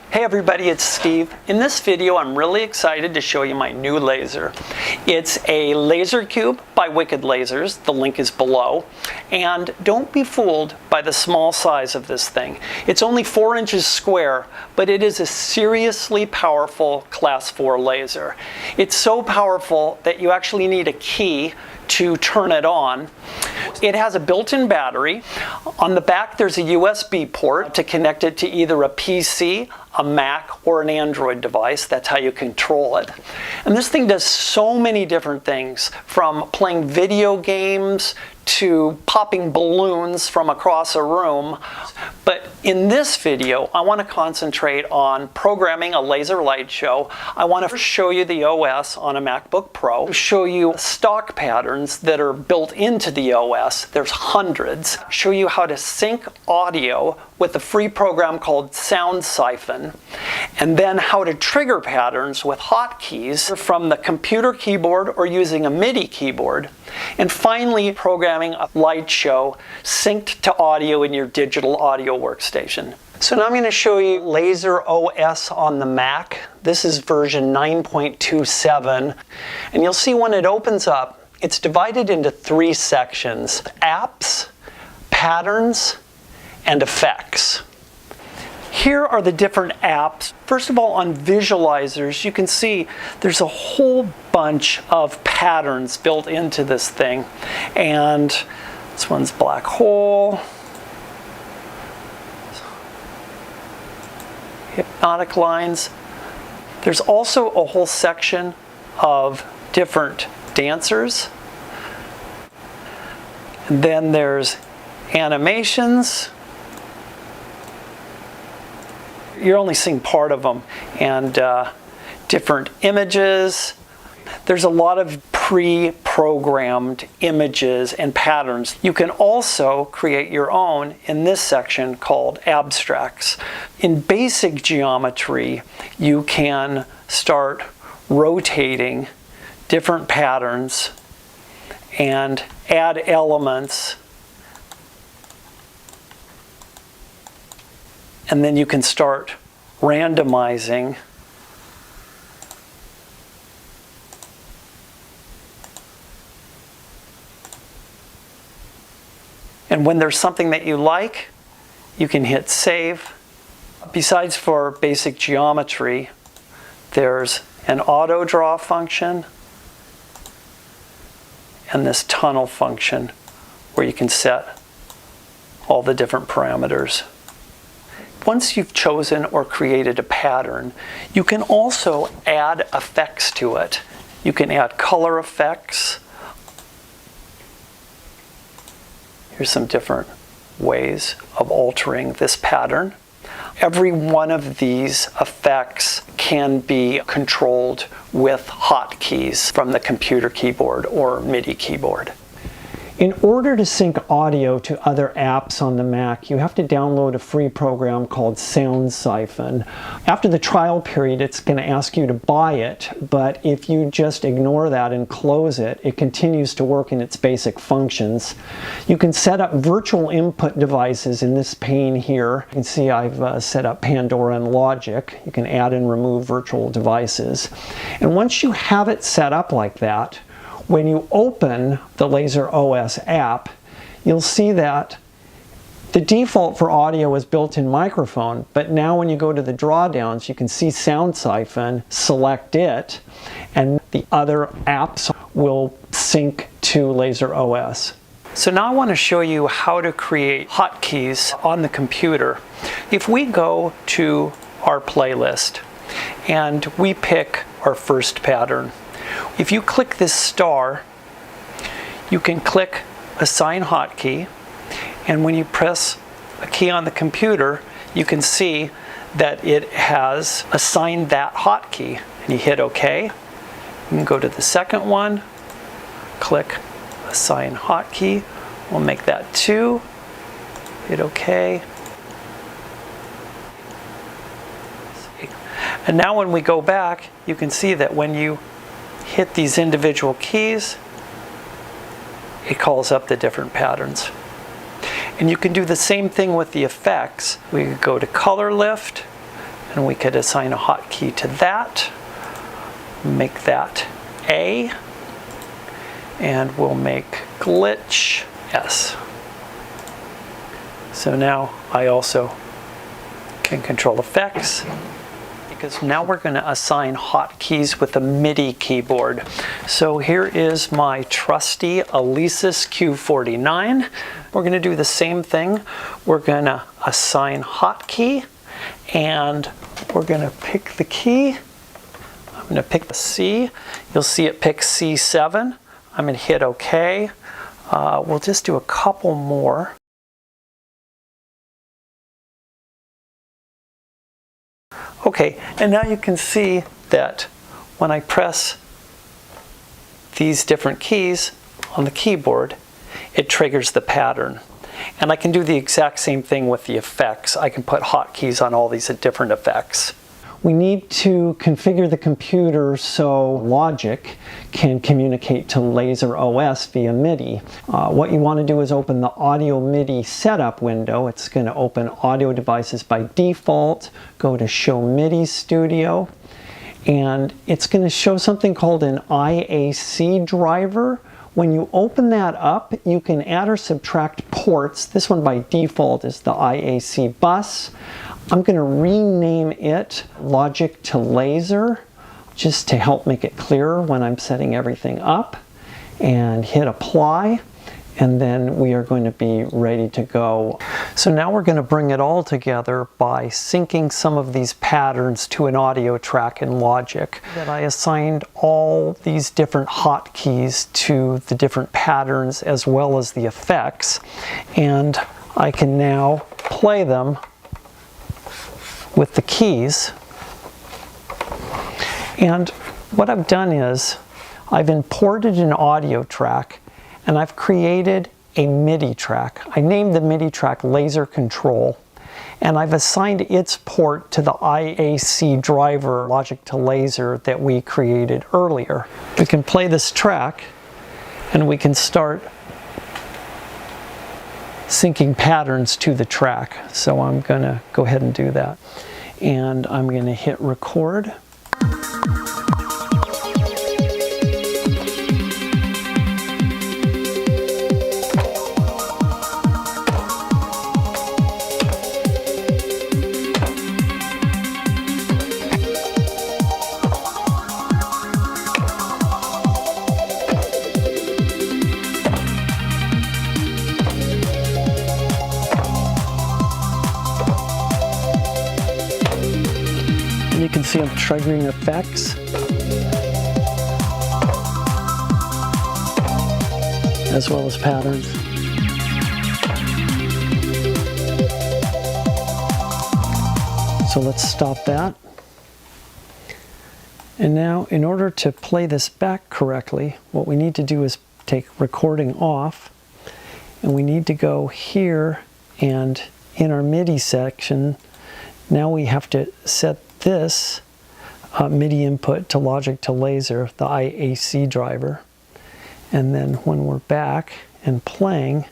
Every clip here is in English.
Hey everybody, it's Steve. In this video, I'm really excited to show you my new laser. It's a LaserCube by Wicked Lasers. The link is below. And don't be fooled by the small size of this thing. It's only 4 inches square, but it is a seriously powerful Class 4 laser. It's so powerful that you actually need a key to turn it on. It has a built-in battery. On the back there's a USB port to connect it to either a PC, a Mac, or an Android device. That's how you control it. And this thing does so many different things, from playing video games to popping balloons from across a room. But in this video, I want to concentrate on programming a laser light show. I want to show you the OS on a MacBook Pro, show you stock patterns that are built into the OS. There's hundreds. Show you how to sync audio with a free program called Sound Syphon, and then how to trigger patterns with hotkeys from the computer keyboard or using a MIDI keyboard, and finally programming a light show synced to audio in your digital audio workstation. So now I'm going to show you LaserOS on the Mac. This is version 9.27, and you'll see when it opens up, it's divided into 3 sections: apps, patterns, and effects. Here are the different apps. First of all, on visualizers, you can see there's a whole bunch of patterns built into this thing. And this one's black hole, hypnotic lines. There's also a whole section of different dancers. And then there's animations. You're only seeing part of them, and different images. There's a lot of pre-programmed images and patterns. You can also create your own in this section called abstracts. In basic geometry, you can start rotating different patterns and add elements. And then you can start randomizing. And when there's something that you like, you can hit save. Besides for basic geometry, there's an auto draw function and this tunnel function where you can set all the different parameters. Once you've chosen or created a pattern, you can also add effects to it. You can add color effects. Here's some different ways of altering this pattern. Every one of these effects can be controlled with hotkeys from the computer keyboard or MIDI keyboard. In order to sync audio to other apps on the Mac, you have to download a free program called Sound Syphon. After the trial period, it's going to ask you to buy it, but if you just ignore that and close it, it continues to work in its basic functions. You can set up virtual input devices in this pane here. You can see I've set up Pandora and Logic. You can add and remove virtual devices. And once you have it set up like that, when you open the LaserOS app, you'll see that the default for audio is built-in microphone, but now when you go to the drawdowns, you can see Sound Syphon, select it, and the other apps will sync to LaserOS. So now I want to show you how to create hotkeys on the computer. If we go to our playlist and we pick our first pattern, if you click this star, you can click Assign Hotkey, and when you press a key on the computer, you can see that it has assigned that hotkey. And you hit OK. You can go to the second one, click Assign Hotkey. We'll make that 2. Hit OK. And now when we go back, you can see that when you hit these individual keys, it calls up the different patterns. And you can do the same thing with the effects. We could go to color lift, and we could assign a hotkey to that. Make that A, and we'll make glitch S. So now I also can control effects, because now we're going to assign hotkeys with a MIDI keyboard. So here is my trusty Alesis Q49. We're going to do the same thing. We're going to assign hotkey, and we're going to pick the key. I'm going to pick the C. You'll see it pick C7. I'm going to hit OK. We'll just do a couple more. Okay, and now you can see that when I press these different keys on the keyboard, it triggers the pattern. And I can do the exact same thing with the effects. I can put hotkeys on all these different effects. We need to configure the computer so Logic can communicate to LaserOS via MIDI. What you want to do is open the Audio MIDI setup window. It's going to open Audio Devices by default. Go to Show MIDI Studio, and it's going to show something called an IAC driver. When you open that up, you can add or subtract ports. This one by default is the IAC bus. I'm going to rename it Logic to Laser, just to help make it clearer when I'm setting everything up, and hit apply, and then we are going to be ready to go. So now we're going to bring it all together by syncing some of these patterns to an audio track in Logic. That I assigned all these different hotkeys to the different patterns as well as the effects, and I can now play them with the keys. And what I've done is I've imported an audio track, and I've created a MIDI track. I named the MIDI track Laser Control, and I've assigned its port to the IAC driver Logic to Laser that we created earlier. We can play this track, and we can start syncing patterns to the track. So I'm going to go ahead and do that. And I'm going to hit record. And you can see I'm triggering effects, as well as patterns. So let's stop that. And now, in order to play this back correctly, what we need to do is take recording off, and we need to go here, and in our MIDI section, now we have to set this MIDI input to Logic to Laser, the IAC driver. And then when we're back and playing,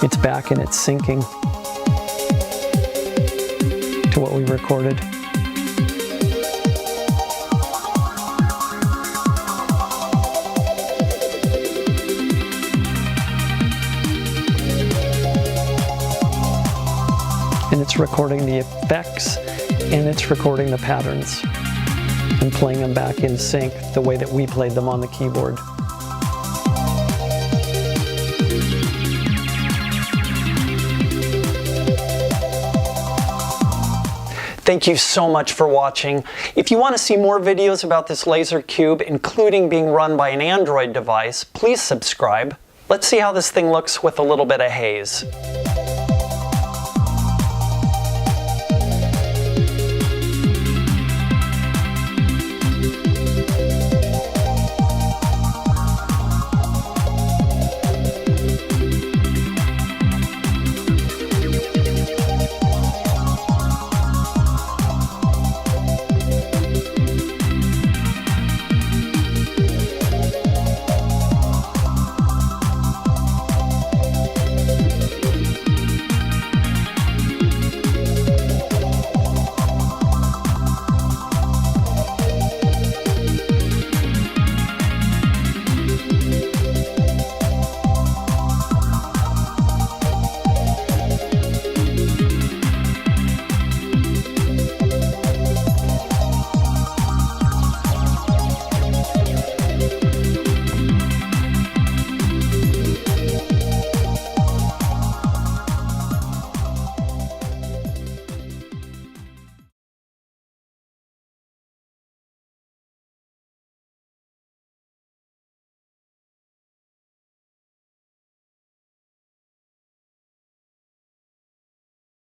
it's back and it's syncing to what we recorded. And it's recording the effects, and it's recording the patterns and playing them back in sync the way that we played them on the keyboard. Thank you so much for watching. If you want to see more videos about this LaserCube, including being run by an Android device, please subscribe. Let's see how this thing looks with a little bit of haze.